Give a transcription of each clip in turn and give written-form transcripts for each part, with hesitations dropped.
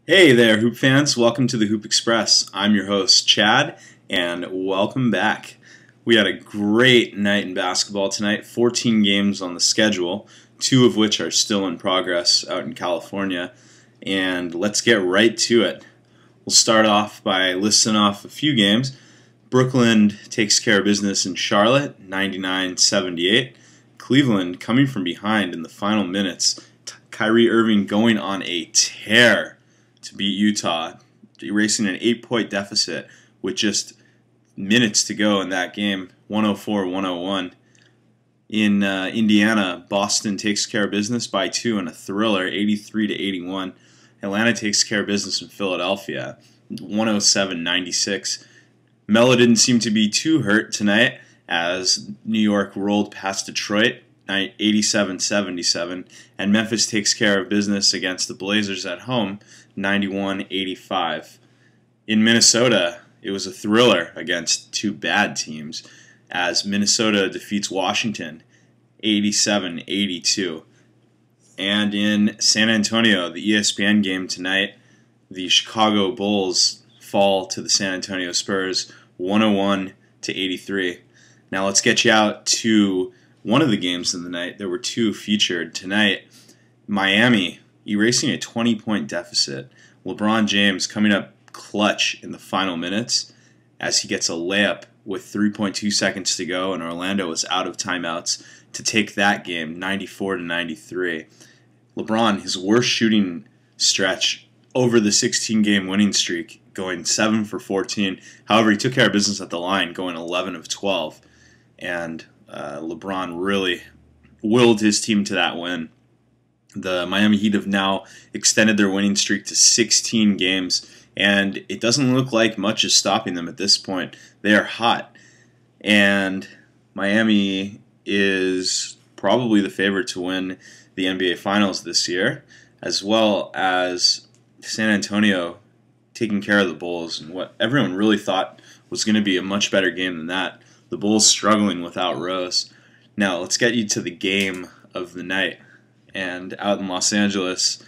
Hey there, Hoop fans. Welcome to the Hoop Express. I'm your host, Chad, and welcome back. We had a great night in basketball tonight, 14 games on the schedule, 2 of which are still in progress out in California, and let's get right to it. We'll start off by listing off a few games. Brooklyn takes care of business in Charlotte, 99-78. Cleveland coming from behind in the final minutes. Kyrie Irving going on a tear to beat Utah, erasing an 8-point deficit with just minutes to go in that game, 104-101. In Indiana, Boston takes care of business by 2 in a thriller, 83-81. Atlanta takes care of business in Philadelphia, 107-96. Melo didn't seem to be too hurt tonight as New York rolled past Detroit, 87-77, and Memphis takes care of business against the Blazers at home, 91-85. In Minnesota, it was a thriller against 2 bad teams as Minnesota defeats Washington, 87-82. And in San Antonio, the ESPN game tonight, the Chicago Bulls fall to the San Antonio Spurs, 101-83. Now let's get you out to one of the games of the night. There were 2 featured tonight. Miami erasing a 20-point deficit. LeBron James coming up clutch in the final minutes as he gets a layup with 3.2 seconds to go, and Orlando is out of timeouts to take that game, 94-93. LeBron, his worst shooting stretch over the 16-game winning streak, going 7 for 14. However, he took care of business at the line, going 11 of 12. And LeBron really willed his team to that win. The Miami Heat have now extended their winning streak to 16 games, and it doesn't look like much is stopping them at this point. They are hot, and Miami is probably the favorite to win the NBA Finals this year, as well as San Antonio taking care of the Bulls in what everyone really thought was going to be a much better game than that. The Bulls struggling without Rose. Now, let's get you to the game of the night. And out in Los Angeles,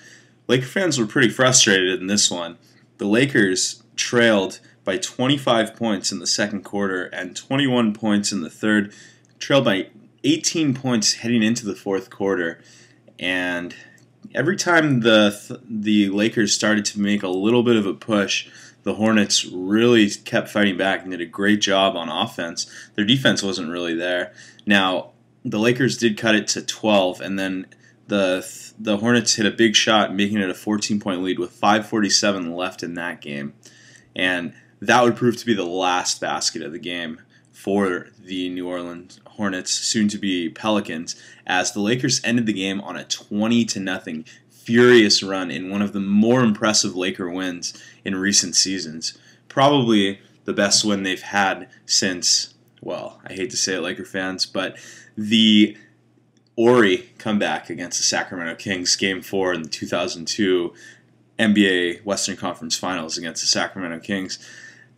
Laker fans were pretty frustrated in this one. The Lakers trailed by 25 points in the second quarter and 21 points in the third, trailed by 18 points heading into the fourth quarter. And every time the Lakers started to make a little bit of a push, the Hornets really kept fighting back and did a great job on offense. Their defense wasn't really there. Now, the Lakers did cut it to 12, and then the Hornets hit a big shot, making it a 14-point lead with 5:47 left in that game. And that would prove to be the last basket of the game for the New Orleans Hornets, soon to be Pelicans, as the Lakers ended the game on a 20-0 furious run in one of the more impressive Laker wins in recent seasons. Probably the best win they've had since, well, I hate to say it, Laker fans, but the Ori comeback against the Sacramento Kings, Game 4 in the 2002 NBA Western Conference Finals against the Sacramento Kings.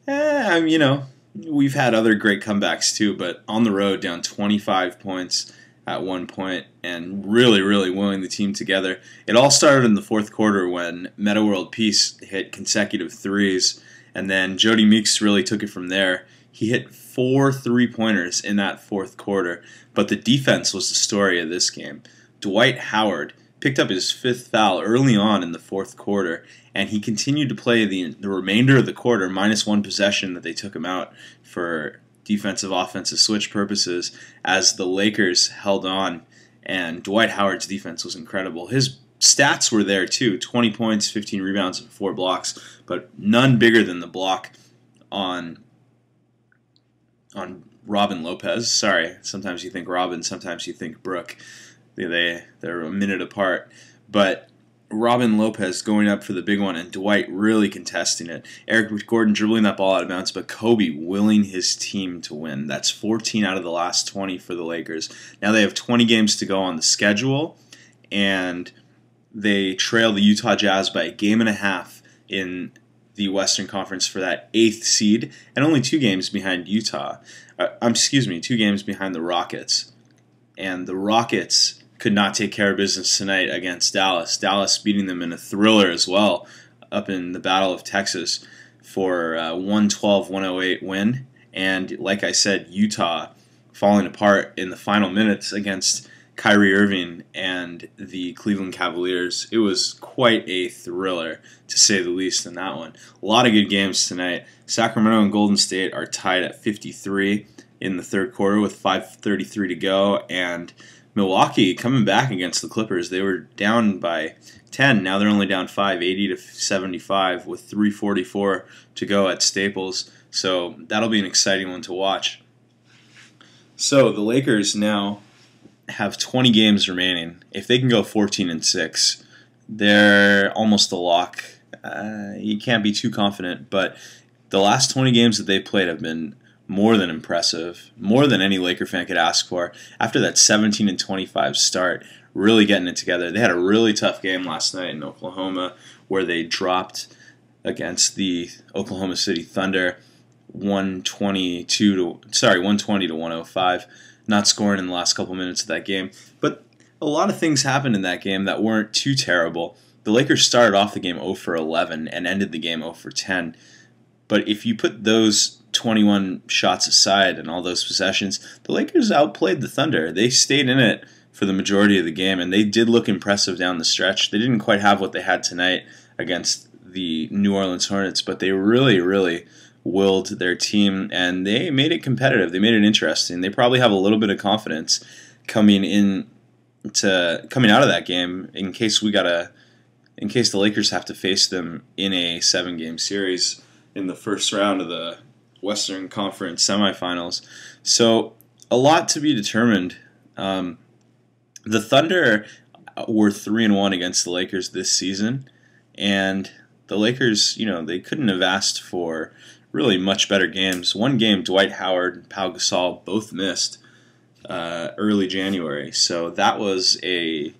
We've had other great comebacks too, but on the road, down 25 points at one point and really, really willing the team together. It all started in the fourth quarter when Metta World Peace hit consecutive threes, and then Jody Meeks really took it from there. He hit 4 3-pointers in that fourth quarter, but the defense was the story of this game. Dwight Howard picked up his 5th foul early on in the fourth quarter, and he continued to play the remainder of the quarter, minus 1 possession that they took him out for defensive-offensive switch purposes, as the Lakers held on, and Dwight Howard's defense was incredible. His stats were there too, 20 points, 15 rebounds, and 4 blocks, but none bigger than the block on Robin Lopez. Sorry, sometimes you think Robin, sometimes you think Brooke. They're a minute apart, but Robin Lopez going up for the big one and Dwight really contesting it. Eric Gordon dribbling that ball out of bounds, but Kobe willing his team to win. That's 14 out of the last 20 for the Lakers. Now they have 20 games to go on the schedule, and they trail the Utah Jazz by a game and a half in the Western Conference for that 8th seed, and only 2 games behind Utah. 2 games behind the Rockets. And the Rockets could not take care of business tonight against Dallas. Dallas beating them in a thriller as well. up in the Battle of Texas for a 112-108 win. And like I said, Utah falling apart in the final minutes against Kyrie Irving and the Cleveland Cavaliers. It was quite a thriller, to say the least, in that one. A lot of good games tonight. Sacramento and Golden State are tied at 53 in the third quarter with 5:33 to go, and Milwaukee coming back against the Clippers. They were down by 10. Now they're only down 5, 80-75 with 3:44 to go at Staples. So that'll be an exciting one to watch. So the Lakers now have 20 games remaining. If they can go 14-6, they're almost a lock. You can't be too confident, but the last 20 games that they played have been more than impressive, more than any Laker fan could ask for. After that 17-25 start, really getting it together. They had a really tough game last night in Oklahoma where they dropped against the Oklahoma City Thunder 120 to 105, not scoring in the last couple minutes of that game. But a lot of things happened in that game that weren't too terrible. The Lakers started off the game 0 for 11 and ended the game 0 for 10. But if you put those 21 shots aside and all those possessions, the Lakers outplayed the Thunder. They stayed in it for the majority of the game, and they did look impressive down the stretch. They didn't quite have what they had tonight against the New Orleans Hornets, but they really, really willed their team, and they made it competitive. They made it interesting. They probably have a little bit of confidence coming out of that game in case the Lakers have to face them in a 7-game series in the first round of the Western Conference semifinals. So a lot to be determined. The Thunder were 3-1 against the Lakers this season, and the Lakers, they couldn't have asked for really much better games. One game, Dwight Howard and Pau Gasol both missed early January, so that was a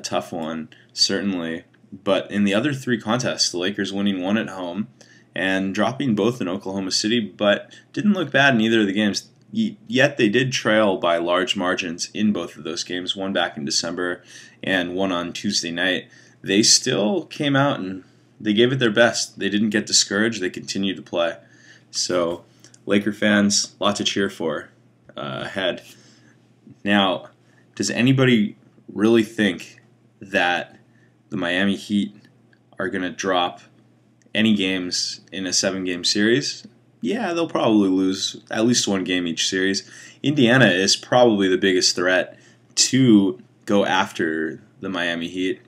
tough one, certainly. But in the other 3 contests, the Lakers winning 1 at home and dropping both in Oklahoma City, but didn't look bad in either of the games. Yet they did trail by large margins in both of those games, one back in December and one on Tuesday night. They still came out and they gave it their best. They didn't get discouraged. They continued to play. So, Laker fans, a lot to cheer for ahead. Now, does anybody really think that the Miami Heat are going to drop any games in a 7-game series? Yeah, they'll probably lose at least 1 game each series. Indiana is probably the biggest threat to go after the Miami Heat.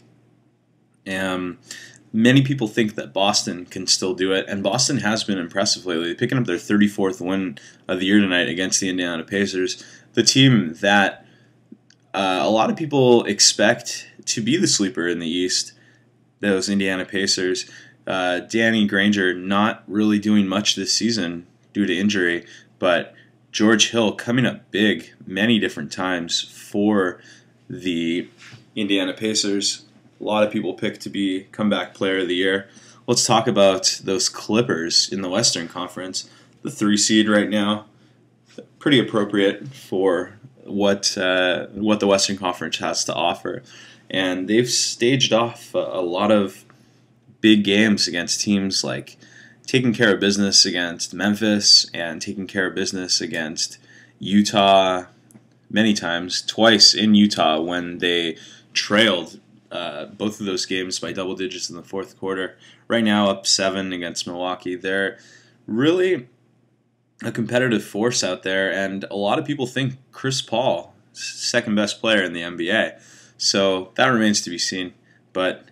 Many people think that Boston can still do it, and Boston has been impressive lately, picking up their 34th win of the year tonight against the Indiana Pacers, the team that a lot of people expect to be the sleeper in the East, those Indiana Pacers. Danny Granger not really doing much this season due to injury, but George Hill coming up big many different times for the Indiana Pacers. A lot of people picked to be comeback player of the year. Let's talk about those Clippers in the Western Conference. The 3 seed right now, pretty appropriate for what the Western Conference has to offer. And they've staged off a lot of big games against teams like taking care of business against Memphis and taking care of business against Utah many times, twice in Utah when they trailed both of those games by double digits in the fourth quarter. Right now up 7 against Milwaukee. They're really a competitive force out there, and a lot of people think Chris Paul, second best player in the NBA. So that remains to be seen. But,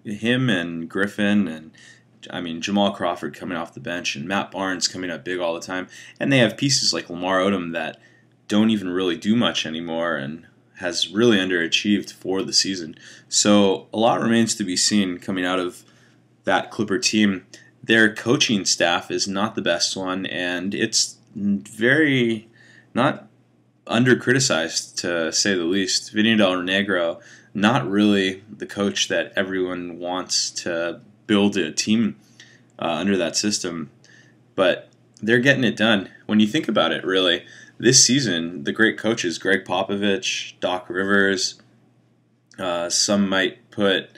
him and Griffin and Jamal Crawford coming off the bench and Matt Barnes coming up big all the time. And they have pieces like Lamar Odom that don't even really do much anymore and has really underachieved for the season. So a lot remains to be seen coming out of that Clipper team. Their coaching staff is not the best one, and it's very not under-criticized, to say the least. Vinny Del Negro, not really the coach that everyone wants to build a team under that system, but they're getting it done. When you think about it, really, this season, the great coaches, Greg Popovich, Doc Rivers, some might put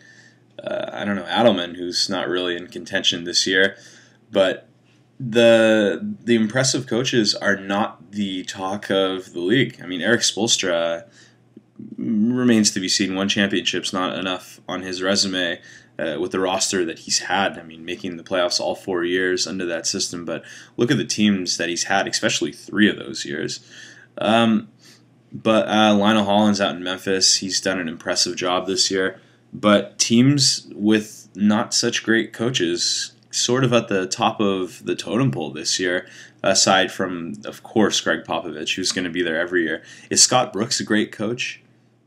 I don't know, Adelman, who's not really in contention this year. But the impressive coaches are not the talk of the league. I mean, Eric Spoelstra remains to be seen. One championship's not enough on his resume with the roster that he's had. I mean, making the playoffs all 4 years under that system. But look at the teams that he's had, especially 3 of those years. But Lionel Hollins out in Memphis, he's done an impressive job this year. But teams with not such great coaches, sort of at the top of the totem pole this year, aside from, of course, Greg Popovich, who's going to be there every year. Is Scott Brooks a great coach?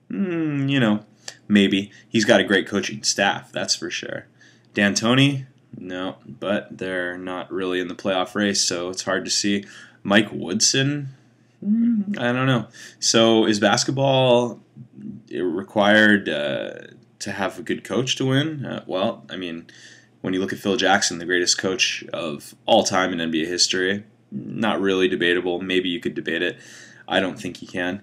Maybe. He's got a great coaching staff, that's for sure. D'Antoni? No, but they're not really in the playoff race, so it's hard to see. Mike Woodson? I don't know. So is basketball required to have a good coach to win? Well, I mean, when you look at Phil Jackson, the greatest coach of all time in NBA history, not really debatable. Maybe you could debate it. I don't think you can.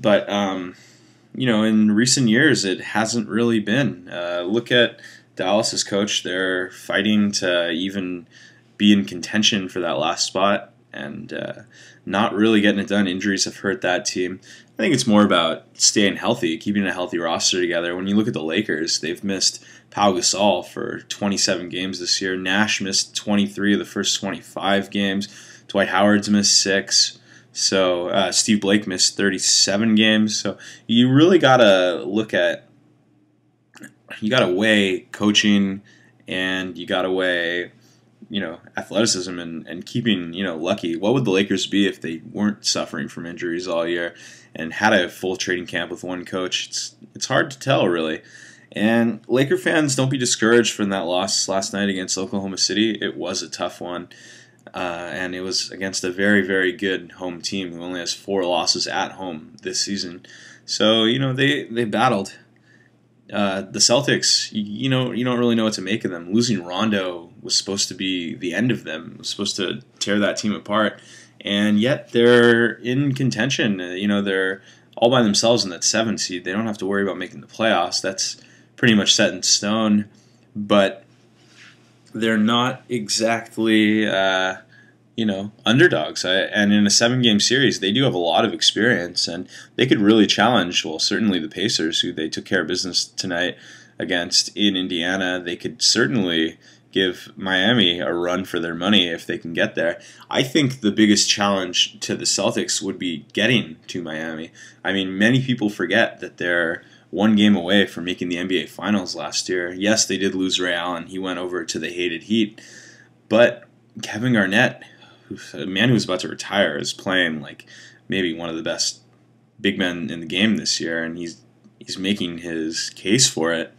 But, in recent years, it hasn't really been. Look at Dallas's coach. They're fighting to even be in contention for that last spot and not really getting it done. Injuries have hurt that team. I think it's more about staying healthy, keeping a healthy roster together. When you look at the Lakers, they've missed Pau Gasol for 27 games this year. Nash missed 23 of the first 25 games. Dwight Howard's missed 6. So Steve Blake missed 37 games. So you really got to weigh coaching, and you got to weigh athleticism and keeping, lucky. What would the Lakers be if they weren't suffering from injuries all year and had a full training camp with one coach? It's hard to tell, really. And Laker fans, don't be discouraged from that loss last night against Oklahoma City. It was a tough one, and it was against a very, very good home team who only has 4 losses at home this season. So, they battled. The Celtics, you don't really know what to make of them. Losing Rondo was supposed to be the end of them. It was supposed to tear that team apart, and yet they're in contention. They're all by themselves in that 7 seed. They don't have to worry about making the playoffs. That's pretty much set in stone, but they're not exactly underdogs. And in a 7-game series, they do have a lot of experience, and they could really challenge, well, certainly the Pacers, who they took care of business tonight against in Indiana. They could certainly give Miami a run for their money if they can get there. I think the biggest challenge to the Celtics would be getting to Miami. I mean, many people forget that they're 1 game away from making the NBA Finals last year. Yes, they did lose Ray Allen. He went over to the hated Heat. But Kevin Garnett, a man who's about to retire, is playing like maybe one of the best big men in the game this year, and he's making his case for it.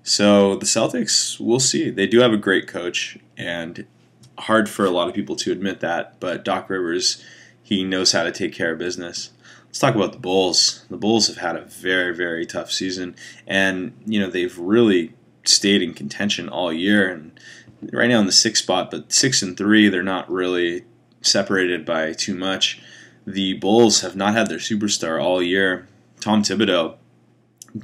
So the Celtics, we'll see. They do have a great coach, and hard for a lot of people to admit that, but Doc Rivers, he knows how to take care of business. Let's talk about the Bulls. The Bulls have had a very, very tough season, and they've really stayed in contention all year, and right now in the 6th spot, but 6-3, they're not really separated by too much. The Bulls have not had their superstar all year. Tom Thibodeau,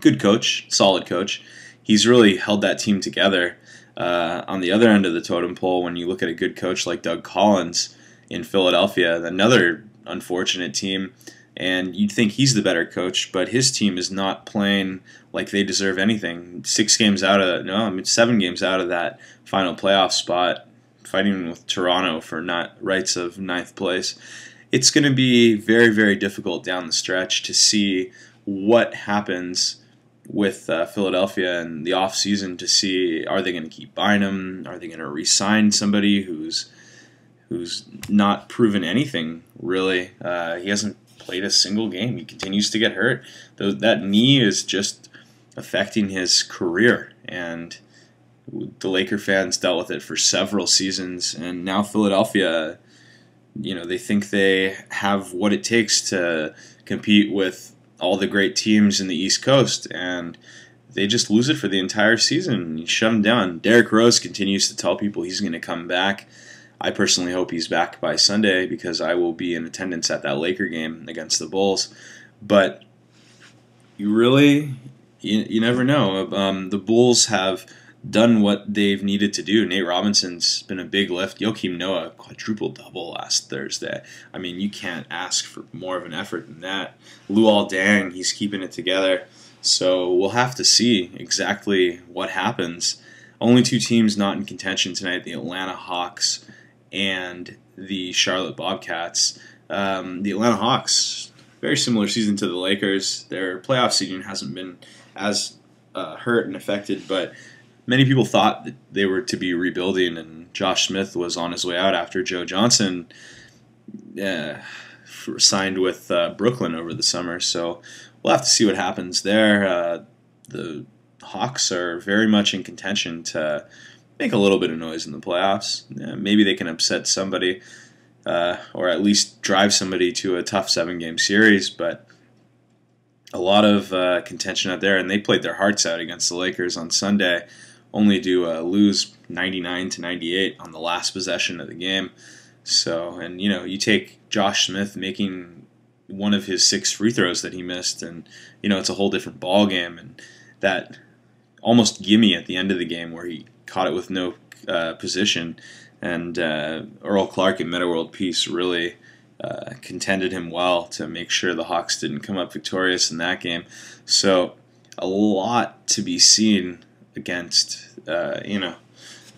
good coach, solid coach. He's really held that team together. On the other end of the totem pole, when you look at a good coach like Doug Collins in Philadelphia, another unfortunate team, and you'd think he's the better coach, but his team is not playing like they deserve anything. 7 games out of that final playoff spot, fighting with Toronto for rights of 9th place. It's going to be very, very difficult down the stretch to see what happens with Philadelphia in the offseason, to see, are they going to keep buying him? Are they going to re-sign somebody who's not proven anything, really? He hasn't played a single game. He continues to get hurt. That knee is just affecting his career, and the Laker fans dealt with it for several seasons, and now Philadelphia, they think they have what it takes to compete with all the great teams in the East Coast, and they just lose it for the entire season. You shut them down. Derrick Rose continues to tell people he's going to come back. I personally hope he's back by Sunday, because I will be in attendance at that Laker game against the Bulls. But you really You never know. The Bulls have done what they've needed to do. Nate Robinson's been a big lift. Joakim Noah quadruple double last Thursday. I mean, you can't ask for more of an effort than that. Luol Deng, he's keeping it together. So we'll have to see exactly what happens. Only two teams not in contention tonight: the Atlanta Hawks and the Charlotte Bobcats. The Atlanta Hawks, very similar season to the Lakers. Their playoff seeding hasn't been as hurt and affected, but many people thought that they were to be rebuilding, and Josh Smith was on his way out after Joe Johnson signed with Brooklyn over the summer. So we'll have to see what happens there. The Hawks are very much in contention to make a little bit of noise in the playoffs. Maybe they can upset somebody or at least drive somebody to a tough 7-game series, but a lot of contention out there, and they played their hearts out against the Lakers on Sunday, only to lose 99-98 on the last possession of the game. So, and you take Josh Smith making one of his 6 free throws that he missed, and it's a whole different ball game. And that almost gimme at the end of the game where he caught it with no position, and Earl Clark and Metta World Peace really contended him well to make sure the Hawks didn't come up victorious in that game. So a lot to be seen against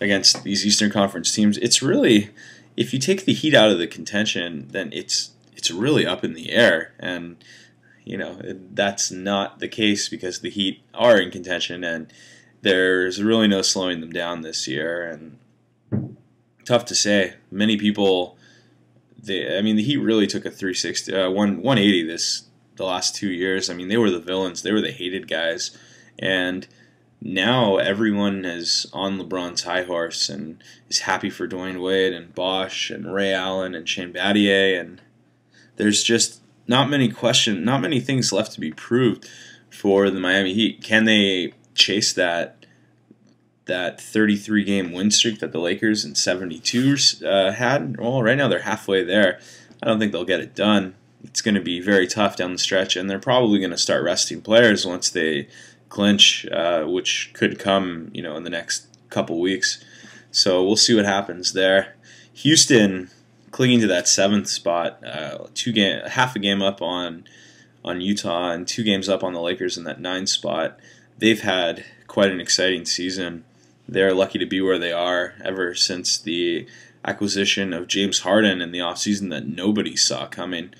against these Eastern Conference teams. It's really, if you take the Heat out of the contention, then it's really up in the air, and that's not the case because the Heat are in contention, and there's really no slowing them down this year. And tough to say. Many people, the Heat really took a 180 the last 2 years. I mean, they were the villains. They were the hated guys. And now everyone is on LeBron's high horse and is happy for Dwayne Wade and Bosh and Ray Allen and Shane Battier. And there's just not many things left to be proved for the Miami Heat. Can they chase that 33-game win streak that the Lakers in 72 had? Well, right now they're halfway there. I don't think they'll get it done. It's going to be very tough down the stretch, and they're probably going to start resting players once they clinch, which could come, in the next couple weeks. So we'll see what happens there. Houston clinging to that 7th spot, half a game up on Utah and 2 games up on the Lakers in that 9th spot. They've had quite an exciting season. They're lucky to be where they are ever since the acquisition of James Harden in the offseason that nobody saw coming.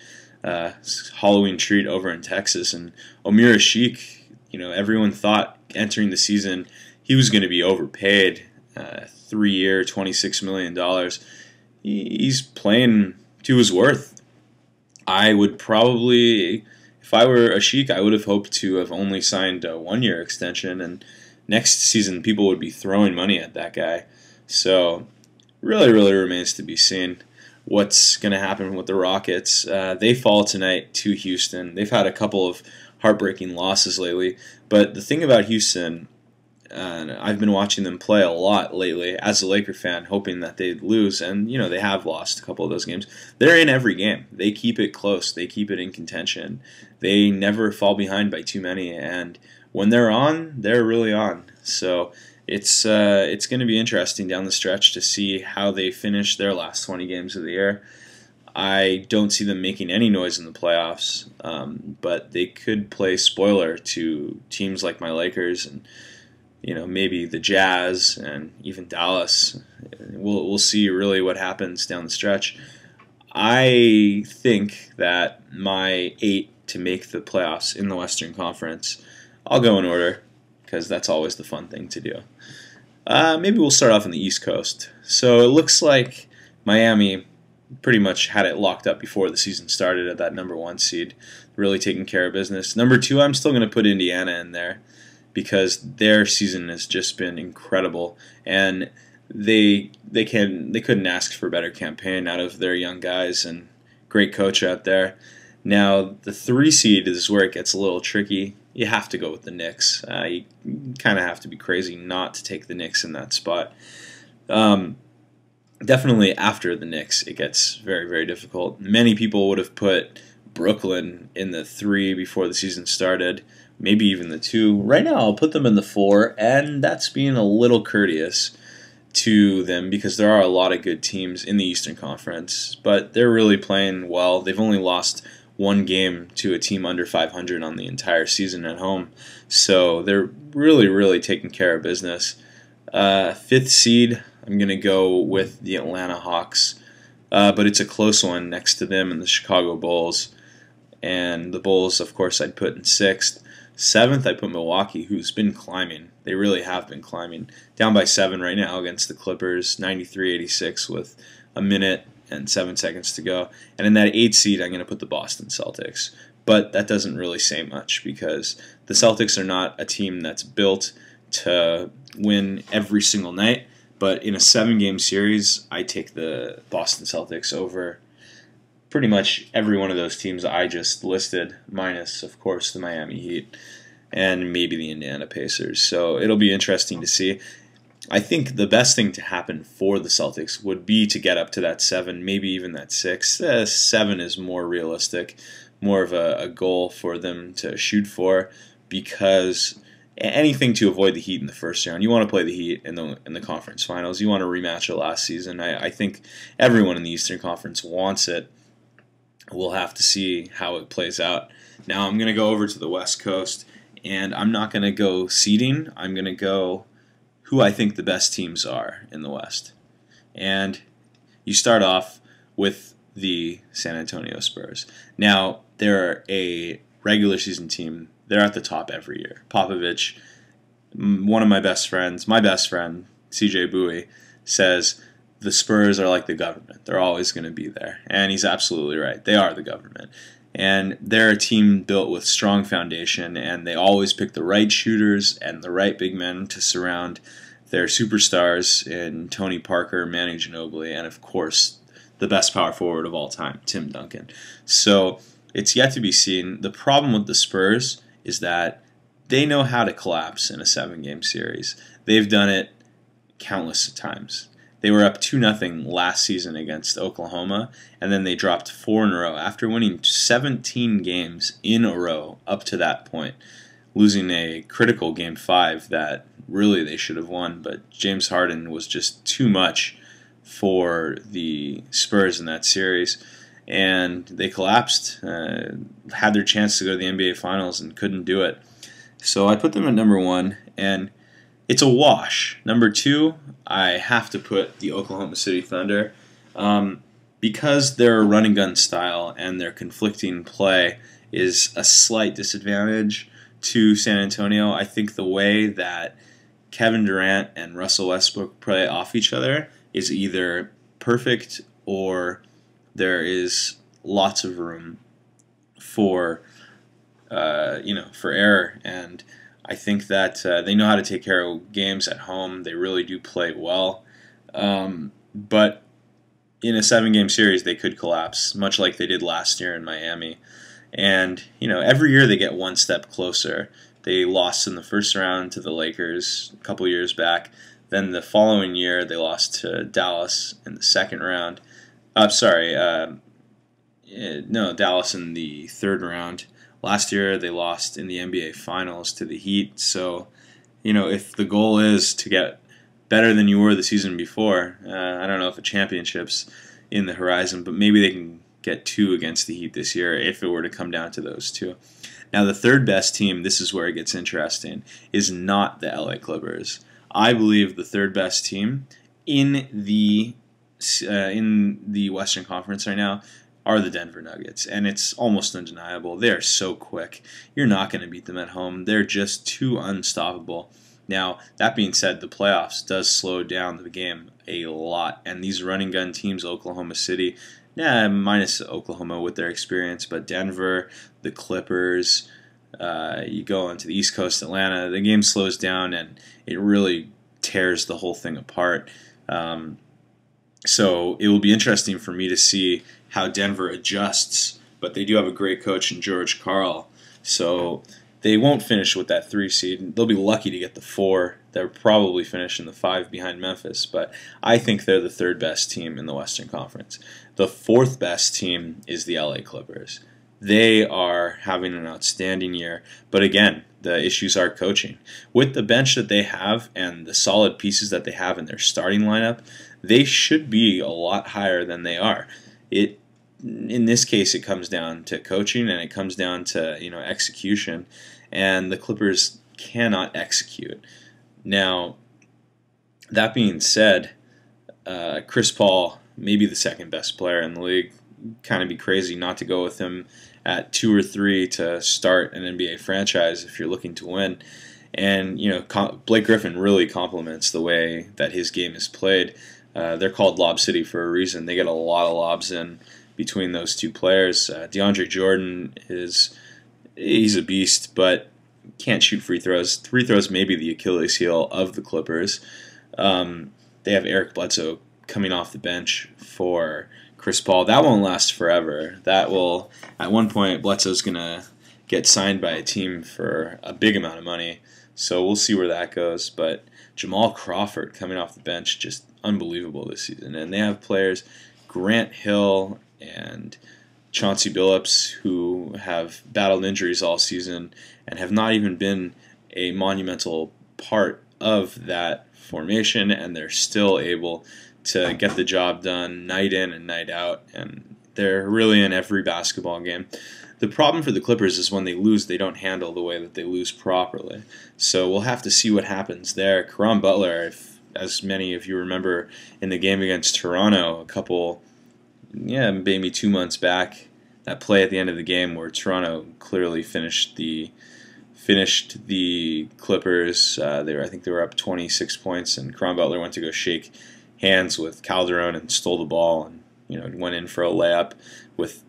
Halloween treat over in Texas. And Omer Asik, everyone thought entering the season he was going to be overpaid. 3-year, $26 million. He's playing to his worth. I would probably, if I were Asik, I would have hoped to have only signed a 1-year extension, and next season people would be throwing money at that guy. So really, really remains to be seen what's going to happen with the Rockets. They fall tonight to Houston. They've had a couple of heartbreaking losses lately, but the thing about Houston, I've been watching them play a lot lately as a Laker fan, hoping that they'd lose, and they have lost a couple of those games. They're in every game. They keep it close. They keep it in contention. They never fall behind by too many, and when they're on, they're really on. So it's going to be interesting down the stretch to see how they finish their last 20 games of the year. I don't see them making any noise in the playoffs, but they could play spoiler to teams like my Lakers and maybe the Jazz and even Dallas. We'll see really what happens down the stretch. I think that my 8 to make the playoffs in the Western Conference, I'll go in order because that's always the fun thing to do. Maybe we'll start off on the East Coast. So it looks like Miami pretty much had it locked up before the season started at that number 1 seed, really taking care of business. Number 2, I'm still going to put Indiana in there because their season has just been incredible, and they couldn't ask for a better campaign out of their young guys and great coach out there. Now the 3 seed is where it gets a little tricky. You have to go with the Knicks. You kind of have to be crazy not to take the Knicks in that spot. Definitely after the Knicks, it gets very, very difficult. Many people would have put Brooklyn in the 3 before the season started, maybe even the 2. Right now, I'll put them in the 4, and that's being a little courteous to them because there are a lot of good teams in the Eastern Conference, but they're really playing well. They've only lost one game to a team under 500 on the entire season at home, so they're really, really taking care of business. 5th seed, I'm going to go with the Atlanta Hawks, but it's a close one next to them and the Chicago Bulls. And the Bulls, of course, I'd put in 6th. 7th, I put Milwaukee, who's been climbing. They really have been climbing. Down by 7 right now against the Clippers, 93-86 with a minute and 7 seconds to go. And in that 8th seed, I'm going to put the Boston Celtics. But that doesn't really say much because the Celtics are not a team that's built to win every single night. But in a 7-game series, I take the Boston Celtics over pretty much every one of those teams I just listed, minus, of course, the Miami Heat and maybe the Indiana Pacers. So it'll be interesting to see. I think the best thing to happen for the Celtics would be to get up to that 7, maybe even that 6. 7 is more realistic, more of a goal for them to shoot for, because anything to avoid the Heat in the first round. You want to play the Heat in the conference finals. You want a rematch of last season. I think everyone in the Eastern Conference wants it. We'll have to see how it plays out. Now I'm going to go over to the West Coast, and I'm not going to go seeding. I'm going to go who I think the best teams are in the West. And you start off with the San Antonio Spurs. Now, they're a regular season team. They're at the top every year. Popovich, one of my best friend, CJ Bowie, says the Spurs are like the government. They're always going to be there. And he's absolutely right. They are the government. And they're a team built with strong foundation, and they always pick the right shooters and the right big men to surround their superstars in Tony Parker, Manu Ginobili, and of course, the best power forward of all time, Tim Duncan. So it's yet to be seen. The problem with the Spurs is that they know how to collapse in a 7-game series. They've done it countless times. They were up 2-0 last season against Oklahoma, and then they dropped 4 in a row after winning 17 games in a row up to that point, losing a critical Game 5 that really they should have won, but James Harden was just too much for the Spurs in that series, and they collapsed, had their chance to go to the NBA Finals and couldn't do it. So I put them at number 1, and it's a wash. Number 2, I have to put the Oklahoma City Thunder. Because their running gun style and their conflicting play is a slight disadvantage to San Antonio, I think the way that Kevin Durant and Russell Westbrook play off each other is either perfect or there is lots of room for for error. And I think that they know how to take care of games at home. They really do play well. But in a 7-game series, they could collapse, much like they did last year in Miami. And, every year they get one step closer. They lost in the first round to the Lakers a couple years back. Then the following year, they lost to Dallas in the second round. Dallas in the third round. Last year, they lost in the NBA Finals to the Heat. So, if the goal is to get better than you were the season before, I don't know if a championship's in the horizon, but maybe they can get 2 against the Heat this year if it were to come down to those 2. Now, the third best team, this is where it gets interesting, is not the LA Clippers. I believe the third best team in the Western Conference right now are the Denver Nuggets, and it's almost undeniable. They are so quick. You're not going to beat them at home. They're just too unstoppable. Now, that being said, the playoffs does slow down the game a lot, and these running gun teams, Oklahoma City, minus Oklahoma with their experience, but Denver, the Clippers, you go onto the East Coast, Atlanta, the game slows down, and it really tears the whole thing apart. So it will be interesting for me to see how Denver adjusts, but they do have a great coach in George Karl, so they won't finish with that 3 seed. They'll be lucky to get the 4. They'll probably finish in the 5 behind Memphis, but I think they're the third best team in the Western Conference. The fourth best team is the LA Clippers. They are having an outstanding year. But again, the issues are coaching. With the bench that they have and the solid pieces that they have in their starting lineup, they should be a lot higher than they are. In this case, it comes down to coaching, and it comes down to execution, and the Clippers cannot execute. Now, that being said, Chris Paul may be the second best player in the league. Kind of be crazy not to go with him at 2 or 3 to start an NBA franchise if you're looking to win. And Blake Griffin really complements the way that his game is played. They're called Lob City for a reason. They get a lot of lobs in between those two players. DeAndre Jordan he's a beast, but can't shoot free throws. Free throws may be the Achilles heel of the Clippers. They have Eric Bledsoe coming off the bench for Chris Paul. That won't last forever. That will, at one point, Bledsoe's going to get signed by a team for a big amount of money. So we'll see where that goes. But Jamal Crawford coming off the bench, just unbelievable this season. And they have players, Grant Hill and Chauncey Billups, who have battled injuries all season and have not even been a monumental part of that formation, and they're still able to get the job done night in and night out, and they're really in every basketball game. The problem for the Clippers is when they lose, they don't handle the way that they lose properly. So we'll have to see what happens there. Caron Butler, as many of you remember in the game against Toronto, maybe 2 months back, that play at the end of the game where Toronto clearly finished the Clippers. I think they were up 26 points, and Caron Butler went to go shake hands with Calderon and stole the ball, and went in for a layup with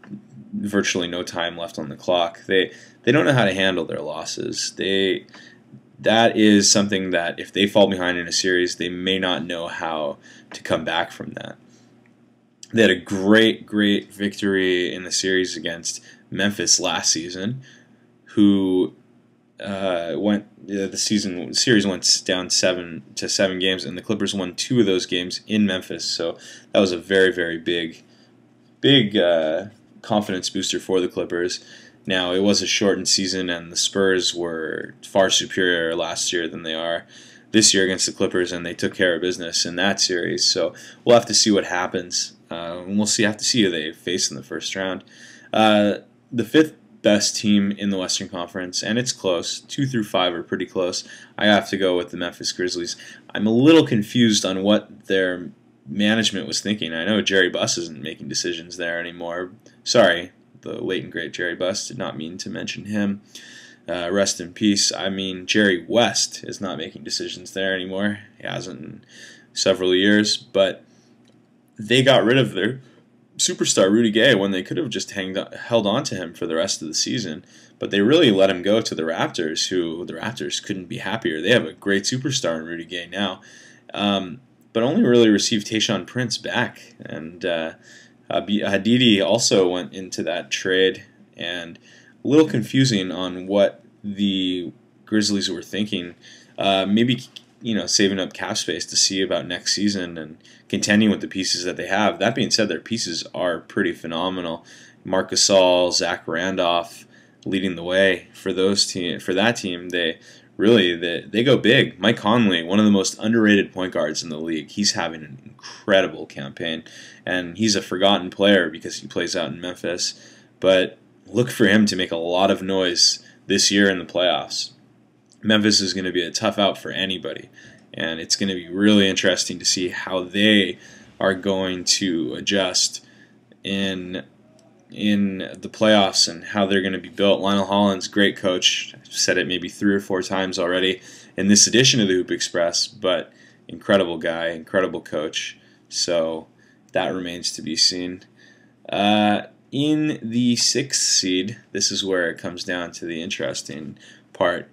virtually no time left on the clock. They don't know how to handle their losses. That is something that if they fall behind in a series, they may not know how to come back from that. They had a great victory in the series against Memphis last season, who the series went down 7 games, and the Clippers won 2 of those games in Memphis. So that was a very big confidence booster for the Clippers. Now, it was a shortened season, and the Spurs were far superior last year than they are this year against the Clippers, and they took care of business in that series. So we'll have to see what happens. And we'll have to see who they face in the first round. The 5th best team in the Western Conference, and it's close. 2 through 5 are pretty close. I have to go with the Memphis Grizzlies. I'm a little confused on what their management was thinking. I know Jerry Buss isn't making decisions there anymore. Sorry, the late and great Jerry Buss. Did not mean to mention him. Rest in peace. I mean, Jerry West is not making decisions there anymore. He hasn't in several years, but they got rid of their superstar Rudy Gay when they could have just held on to him for the rest of the season. But they really let him go to the Raptors, who the Raptors couldn't be happier. They have a great superstar in Rudy Gay now, but only really received Tayshaun Prince back. And Hadidi also went into that trade, and a little confusing on what the Grizzlies were thinking. Maybe saving up cap space to see about next season and contending with the pieces that they have. That being said, their pieces are pretty phenomenal. Marc Gasol, Zach Randolph leading the way for that team. They go big. Mike Conley, one of the most underrated point guards in the league. He's having an incredible campaign, and he's a forgotten player because he plays out in Memphis. But look for him to make a lot of noise this year in the playoffs. Memphis is going to be a tough out for anybody, and it's going to be really interesting to see how they are going to adjust in the playoffs and how they're going to be built. Lionel Hollins, great coach. I've said it maybe 3 or 4 times already in this edition of the Hoop Express, but incredible guy, incredible coach. So that remains to be seen. In the 6th seed, this is where it comes down to the interesting part.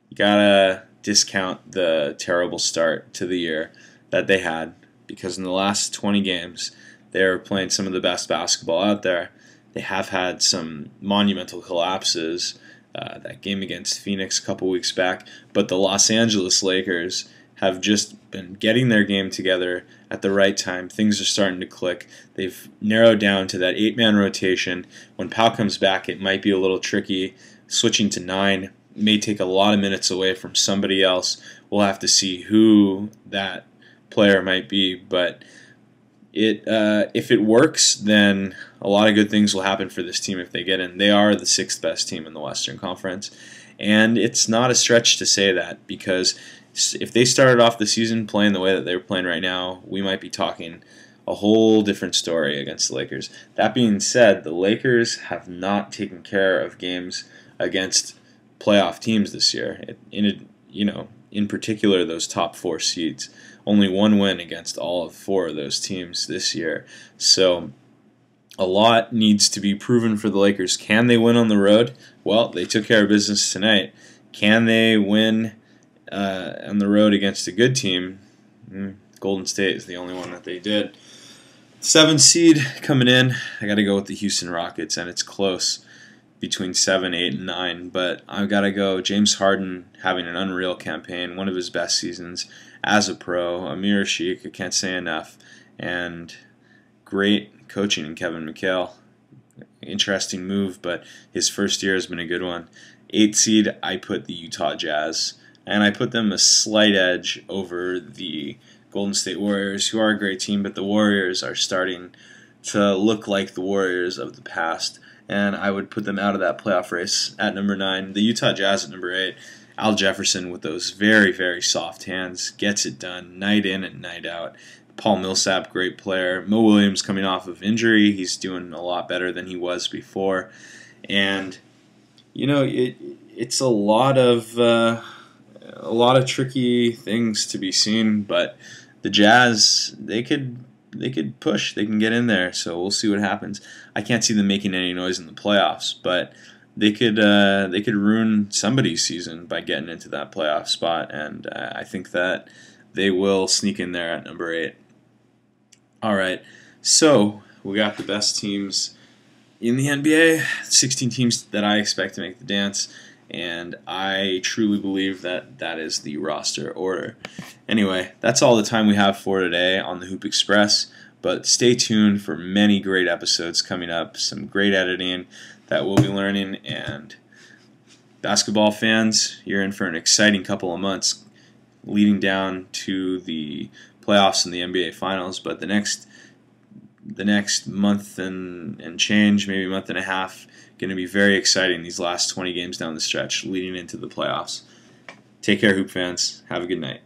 You gotta discount the terrible start to the year that they had, because in the last 20 games, they're playing some of the best basketball out there. They have had some monumental collapses. That game against Phoenix a couple weeks back, but the Los Angeles Lakers have just been getting their game together at the right time. Things are starting to click. They've narrowed down to that 8-man rotation. When Pau comes back, it might be a little tricky. Switching to 9 may take a lot of minutes away from somebody else. We'll have to see who that player might be, but if it works, then a lot of good things will happen for this team if they get in. They are the 6th best team in the Western Conference, and it's not a stretch to say that, because if they started off the season playing the way that they're playing right now, we might be talking a whole different story against the Lakers. That being said, the Lakers have not taken care of games against playoff teams this year. In particular, those top 4 seeds. Only 1 win against all of 4 of those teams this year. So a lot needs to be proven for the Lakers. Can they win on the road? Well, they took care of business tonight. Can they win on the road against a good team? Golden State is the only one that they did. 7th seed coming in, I got to go with the Houston Rockets, and it's close between 7, 8, and 9, but I've got to go James Harden having an unreal campaign, one of his best seasons as a pro. Amir Sheik, I can't say enough, and great coaching in Kevin McHale. Interesting move, but his first year has been a good one. 8th seed, I put the Utah Jazz, and I put them a slight edge over the Golden State Warriors, who are a great team, but the Warriors are starting to look like the Warriors of the past, and I would put them out of that playoff race at number 9. The Utah Jazz at number 8. Al Jefferson, with those very, very soft hands, gets it done night in and night out. Paul Millsap, great player. Mo Williams coming off of injury. He's doing a lot better than he was before. And, it's a lot of tricky things to be seen, but the Jazz, they could push. They can get in there, so we'll see what happens. I can't see them making any noise in the playoffs, but they could ruin somebody's season by getting into that playoff spot, and I think that they will sneak in there at number 8. All right, so we got the best teams in the NBA, 16 teams that I expect to make the dance, and I truly believe that that is the roster order. Anyway, that's all the time we have for today on the Hoop Express, but stay tuned for many great episodes coming up, some great editing that we'll be learning, and basketball fans, you're in for an exciting couple of months leading down to the playoffs and the NBA Finals, but the next month and change, maybe month and a half, going to be very exciting, these last 20 games down the stretch leading into the playoffs. Take care, Hoop fans. Have a good night.